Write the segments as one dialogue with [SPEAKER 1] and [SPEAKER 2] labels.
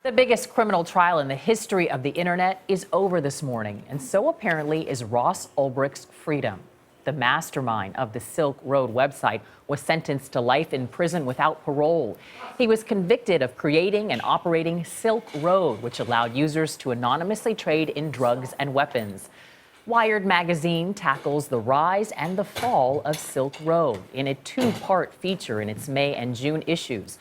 [SPEAKER 1] The biggest criminal trial in the history of the internet is over this morning, and so apparently is Ross Ulbricht's freedom. The mastermind of the Silk Road website was sentenced to life in prison without parole. He was convicted of creating and operating Silk Road, which allowed users to anonymously trade in drugs and weapons. Wired magazine tackles the rise and the fall of Silk Road in a two-part feature in its May and June issues.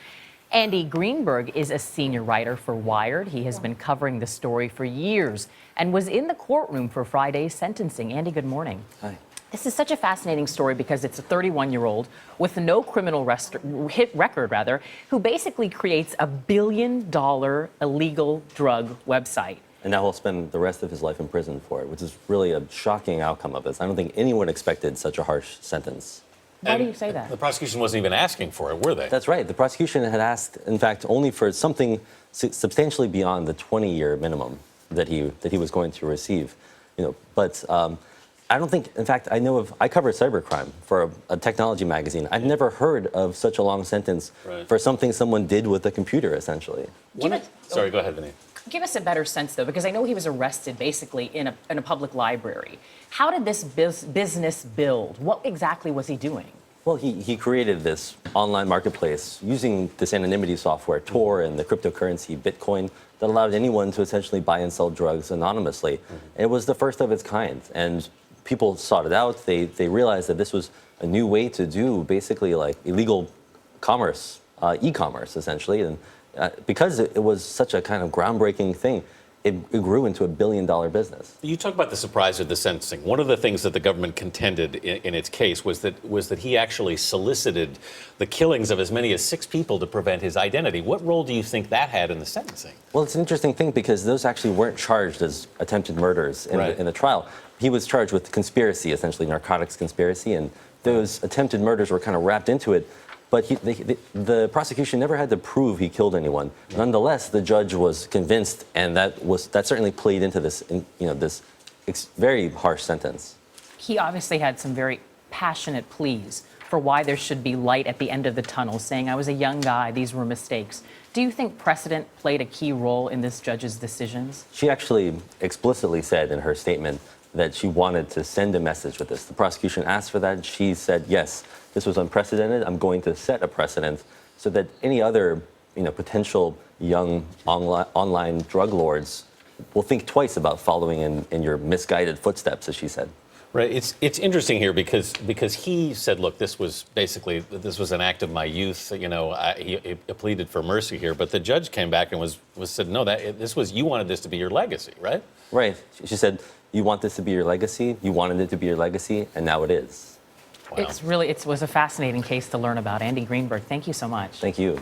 [SPEAKER 1] Andy Greenberg is a senior writer for Wired. He has been covering the story for years and was in the courtroom for Friday's sentencing. Andy, good morning.
[SPEAKER 2] Hi.
[SPEAKER 1] This is such a fascinating story because it's a 31-year-old with no criminal record, who basically creates a $1 billion illegal drug website.
[SPEAKER 2] And now he'll spend the rest of his life in prison for it, which is really a shocking outcome of this. I don't think anyone expected such a harsh sentence.
[SPEAKER 1] Why do you say that?
[SPEAKER 3] The prosecution wasn't even asking for it, were they?
[SPEAKER 2] That's right. The prosecution had asked, in fact, only for something substantially beyond the 20-year minimum that he was going to receive. But I don't think, in fact, I cover cybercrime for a technology magazine. I've never heard of such a long sentence for something someone did with a computer, essentially.
[SPEAKER 3] Sorry, go ahead, Vinny.
[SPEAKER 1] Give us a better sense, though, because I know he was arrested basically in a public library. How did this business build? What exactly was he doing?
[SPEAKER 2] Well, he created this online marketplace using this anonymity software, Tor, and the cryptocurrency Bitcoin that allowed anyone to essentially buy and sell drugs anonymously. It was the first of its kind, and people sought it out. They realized that this was a new way to do basically like illegal commerce, e-commerce, essentially. And because it was such a kind of groundbreaking thing, it grew into a $1 billion business.
[SPEAKER 3] You talk about the surprise of the sentencing. One of the things that the government contended in its case was that he actually solicited the killings of as many as 6 people to prevent his identity. What role do you think that had in the sentencing?
[SPEAKER 2] Well, it's an interesting thing because those actually weren't charged as attempted murders in the trial. He was charged with conspiracy, essentially narcotics conspiracy, and those attempted murders were kind of wrapped into it. But the prosecution never had to prove he killed anyone. Nonetheless, the judge was convinced, and that certainly played into this, this very harsh sentence.
[SPEAKER 1] He obviously had some very passionate pleas for why there should be light at the end of the tunnel, saying, I was a young guy, these were mistakes. Do you think precedent played a key role in this judge's decisions?
[SPEAKER 2] She actually explicitly said in her statement that she wanted to send a message with this. The prosecution asked for that. She said, yes, this was unprecedented. I'm going to set a precedent so that any other potential young online drug lords will think twice about following in your misguided footsteps, as she said.
[SPEAKER 3] Right. It's interesting here because he said, look, this was an act of my youth. He pleaded for mercy here. But the judge came back and said, no, you wanted this to be your legacy, right?
[SPEAKER 2] Right. She said, you want this to be your legacy. You wanted it to be your legacy, and now it is.
[SPEAKER 1] Wow. It was a fascinating case to learn about. Andy Greenberg, thank you so much.
[SPEAKER 2] Thank you.